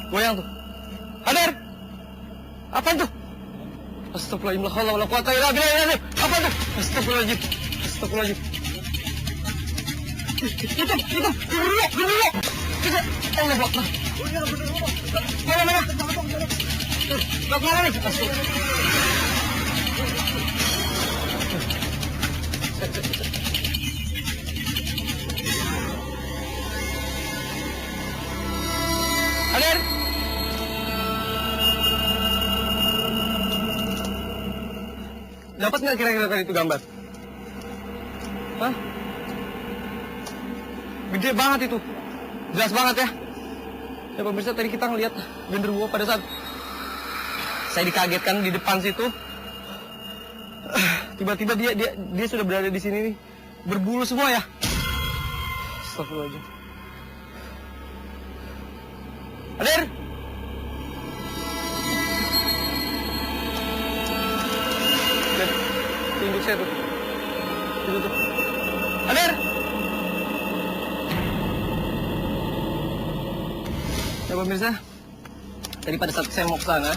Goyang tuh. Hadir! Apaan tuh? Astagfirullahaladzim, la haula wala quwata illa billah. Apa tuh? Astagfirullahaladzim. Astagfirullahaladzim. Itu, genderuwo. Allah Akbar. Mana? Mana nih? Hadir! Dapat nggak kira-kira tadi itu gambar? Hah? Gede banget itu. Jelas banget ya. Ya pemirsa, tadi kita ngeliat genderuwo pada saat saya dikagetkan di depan situ. Tiba-tiba dia sudah berada di sini nih. Berbulu semua ya. Astagfirullahaladzim. Hadir! Tunjuk saya tuh. Itu tuh. Hadir! Ya pemirsa, tadi pada saat saya mau ke sana,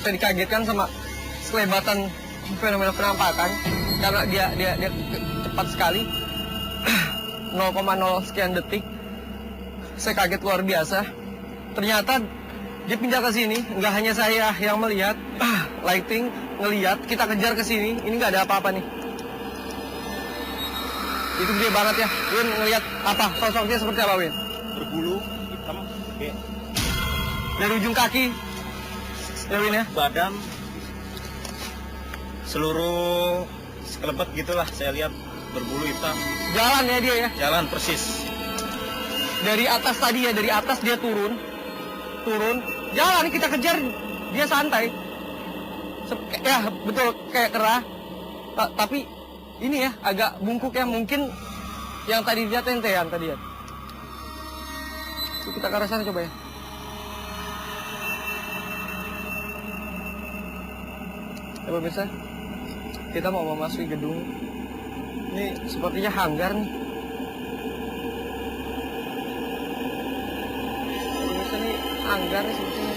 saya dikagetkan sama selebatan fenomena penampakan karena dia cepat sekali. 0,0 sekian detik. Saya kaget luar biasa. Ternyata dia pindah ke sini, nggak hanya saya yang melihat, lighting ngelihat, kita kejar ke sini, ini nggak ada apa-apa nih. Itu gede banget ya. Win ngelihat apa? Sosoknya seperti apa, Win? Berbulu hitam, kayak dari ujung kaki, ya Win ya? badan, seluruh sekelebat gitulah saya lihat berbulu hitam. Jalan ya dia ya? Jalan persis. Dari atas tadi ya, dari atas dia turun, jalan kita kejar, dia santai. Ya betul, kayak kera, tapi ini ya agak bungkuk ya, mungkin yang tadi dia tentean tadi ya. Kita ke arah sana coba ya. Ya pemirsa, kita mau memasuki gedung. Ini sepertinya hanggar nih. Pemirsa, ini hanggar nih sepertinya.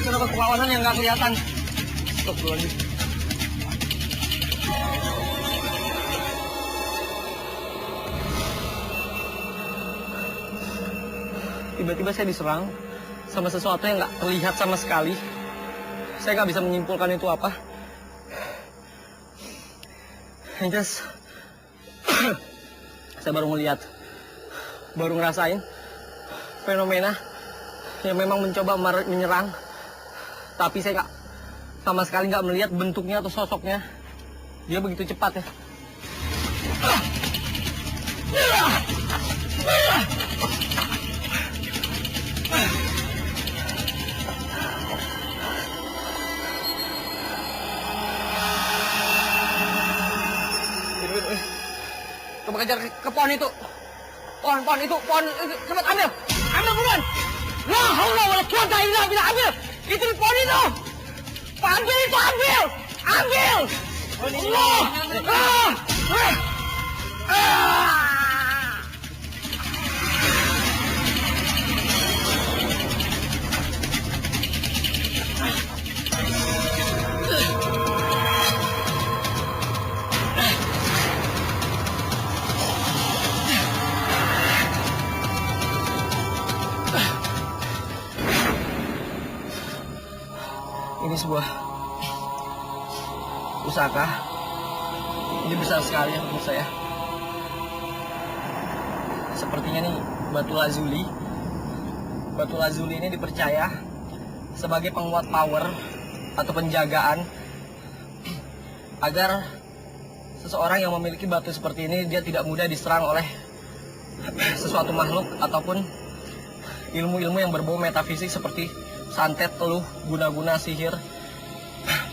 Kenapa perlawanan yang nggak kelihatan? Stop dulu lagi. Tiba-tiba saya diserang sama sesuatu yang nggak terlihat sama sekali. Saya nggak bisa menyimpulkan itu apa. Yang jelas, saya baru melihat, baru ngerasain fenomena yang memang mencoba menyerang. Tapi saya nggak sama sekali nggak melihat bentuknya atau sosoknya. Dia begitu cepat ya. Coba kejar ke pohon itu. Pohon itu, cepat ambil buruan. La haula wala quwata illa billah, ambil. Itu di pohon itu. Ambil itu, ambil. Allah. Ini sebuah pusaka. Ini besar sekali menurut saya. Sepertinya nih batu lazuli. Batu lazuli ini dipercaya sebagai penguat power atau penjagaan agar seseorang yang memiliki batu seperti ini dia tidak mudah diserang oleh sesuatu makhluk ataupun ilmu-ilmu yang berbau metafisik seperti santet, teluh, guna-guna, sihir.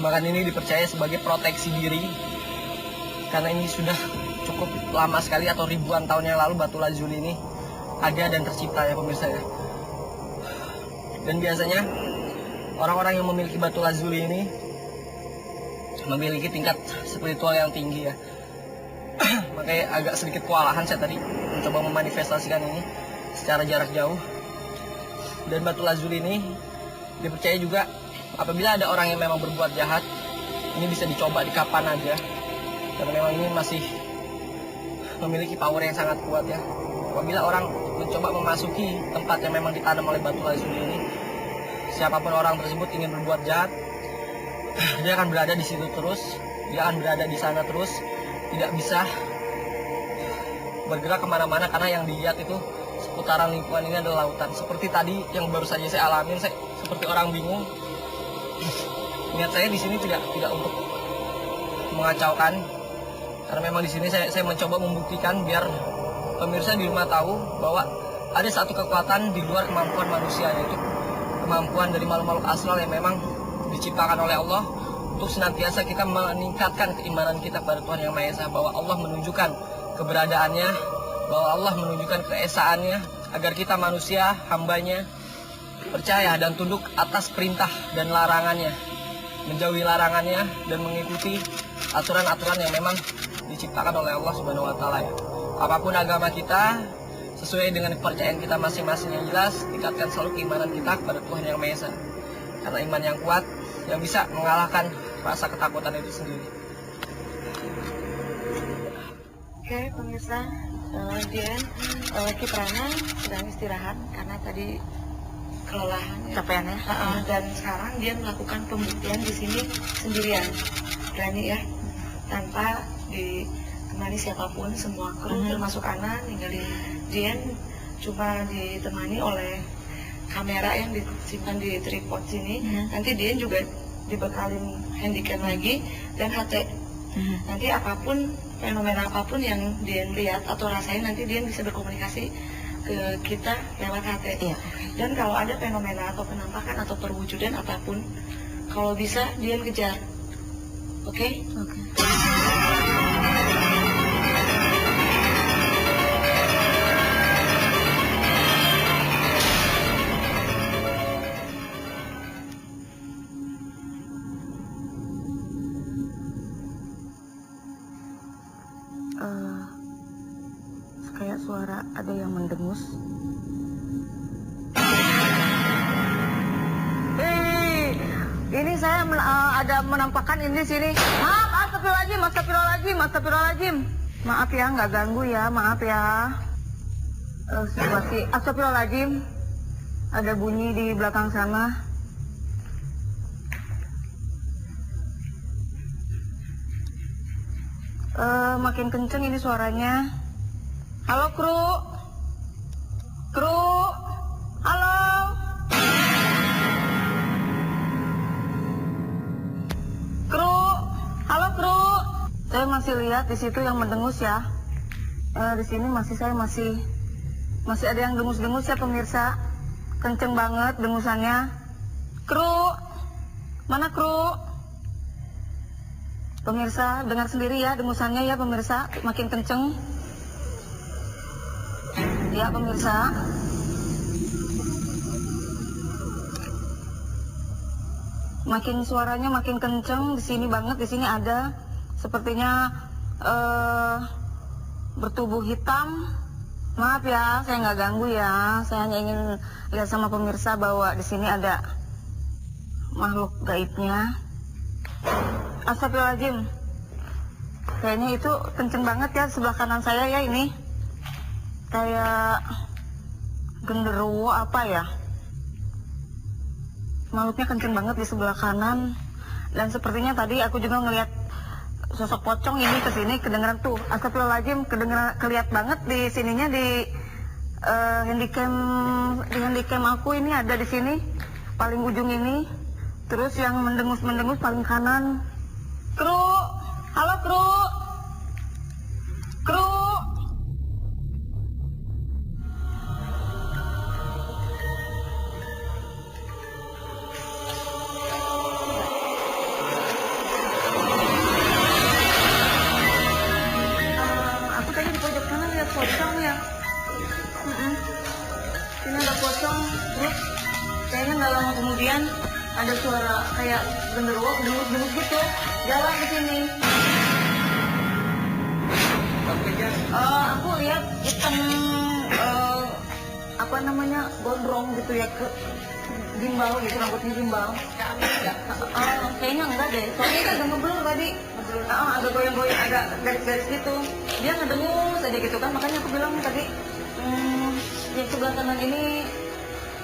Bahkan ini dipercaya sebagai proteksi diri karena ini sudah cukup lama sekali atau ribuan tahun yang lalu batu lazuli ini ada dan tercipta ya pemirsa ya. Dan biasanya orang-orang yang memiliki batu lazuli ini memiliki tingkat spiritual yang tinggi ya. Makanya agak sedikit kewalahan saya tadi mencoba memanifestasikan ini secara jarak jauh. Dan batu lazuli ini dipercaya juga apabila ada orang yang memang berbuat jahat, ini bisa dicoba di kapan aja. Karena memang ini masih memiliki power yang sangat kuat ya. Apabila orang mencoba memasuki tempat yang memang ditanam oleh batu lazuli ini, siapapun orang tersebut ingin berbuat jahat, dia akan berada di situ terus, dia akan berada di sana terus, tidak bisa bergerak kemana-mana karena yang dilihat itu seputaran lingkungan ini adalah lautan. Seperti tadi yang baru saja saya alamin, saya seperti orang bingung. Niat saya di sini tidak untuk mengacaukan, karena memang di sini saya mencoba membuktikan biar pemirsa di rumah tahu bahwa ada satu kekuatan di luar kemampuan manusia, yaitu kemampuan dari makhluk-makhluk astral yang memang diciptakan oleh Allah untuk senantiasa kita meningkatkan keimanan kita pada Tuhan Yang Maha Esa, bahwa Allah menunjukkan keberadaannya, bahwa Allah menunjukkan keesaannya, agar kita manusia, hambanya, percaya dan tunduk atas perintah dan larangannya, menjauhi larangannya dan mengikuti aturan-aturan yang memang diciptakan oleh Allah Subhanahu wa Ta'ala ya. Apapun agama kita, sesuai dengan kepercayaan kita masing-masing yang jelas, tingkatkan selalu keimanan kita kepada Tuhan Yang Maha Esa. Karena iman yang kuat yang bisa mengalahkan rasa ketakutan itu sendiri. Oke pemirsa, Dian, Kiprana sedang istirahat karena tadi kelelahan, Capean ya. Dan sekarang dia melakukan pembuktian di sini sendirian, berani ya, tanpa ditemani siapapun, semua kru termasuk Ana ninggalin Dian, cuma ditemani oleh kamera yang disimpan di tripod sini. Nanti Dian juga dibekalin handycam lagi dan HT. Nanti apapun, fenomena apapun yang Dian lihat atau rasain, nanti Dian bisa berkomunikasi ke kita lewat HT. Iya. Dan kalau ada fenomena atau penampakan atau perwujudan apapun, kalau bisa Dian kejar. Oke? Oke. Kayak suara ada yang mendengus. Ini saya ada menampakkan ini sini. Maaf, astagfirullahaladzim. Maaf ya, nggak ganggu ya, maaf ya. Situasi, astagfirullahaladzim. Ada bunyi di belakang sana. Makin kenceng ini suaranya. Halo kru, halo. Kru. Saya masih lihat di situ yang mendengus ya. Di sini saya masih ada yang dengus-dengus ya pemirsa. Kenceng banget dengusannya. Kru, mana kru? Pemirsa dengar sendiri ya dengusannya ya pemirsa, makin kenceng. Ya pemirsa. Makin suaranya makin kenceng di sini banget, di sini ada sepertinya bertubuh hitam. Maaf ya, saya nggak ganggu ya. Saya hanya ingin lihat sama pemirsa bahwa di sini ada makhluk gaibnya. Astagfirullahaladzim. Kayaknya itu kenceng banget ya sebelah kanan saya ya ini. Kayak genderuwo apa ya, makhluknya kenceng banget di sebelah kanan. Dan sepertinya tadi aku juga ngelihat sosok pocong ini kesini, kedengeran tuh, astagfirullahaladzim, kedengeran, kelihat banget di sininya di handycam aku ini ada di sini paling ujung ini. Terus yang mendengus paling kanan. Kru, halo kru. Terus kayaknya nggak lama kemudian ada suara kayak genderuwo, dengus-dengus gitu, jalan ke sini. Aku lihat hitam, apa namanya, gondrong gitu ya, ke gimbal gitu, rambutnya gimbal. Kayaknya enggak deh, soalnya kan udah ngeblur tadi. Ada goyang-goyang, agak garis-garis gitu. Dia ngedengus aja gitu kan, makanya aku bilang tadi, yang sebelah kanan ini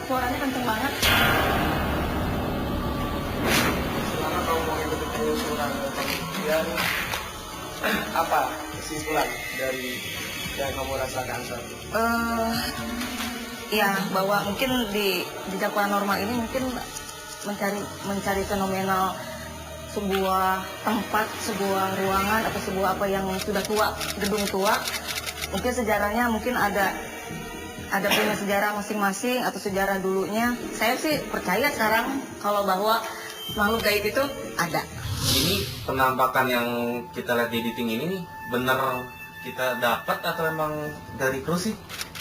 suaranya kenceng banget. Selama kamu mau betul-betul seorang kemudian apa kesimpulan dari yang kamu rasakan saat itu? Ya, bahwa mungkin di jejak paranormal ini mungkin mencari fenomenal sebuah tempat, sebuah ruangan atau sebuah apa yang sudah tua, gedung tua. Mungkin sejarahnya mungkin ada punya sejarah masing-masing atau sejarah dulunya. Saya sih percaya sekarang kalau bahwa makhluk gaib itu ada. Ini penampakan yang kita lihat di editing ini nih bener kita dapat atau emang dari kru sih?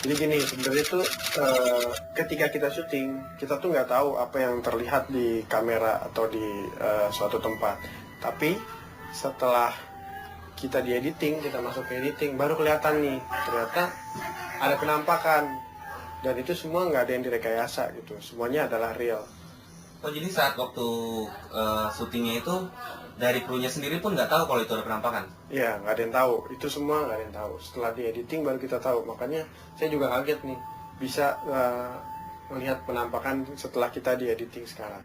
Jadi gini, sebenarnya tuh ketika kita syuting, kita tuh nggak tahu apa yang terlihat di kamera atau di suatu tempat. Tapi setelah kita di editing, kita masuk ke editing, baru kelihatan nih, ternyata ada penampakan. Dan itu semua nggak ada yang direkayasa gitu, semuanya adalah real. Oh jadi saat waktu syutingnya itu dari krunya sendiri pun nggak tahu kalau itu ada penampakan? Iya, nggak ada yang tahu. Itu semua nggak ada yang tahu. Setelah di editing baru kita tahu. Makanya saya juga kaget nih bisa melihat penampakan setelah kita di editing sekarang.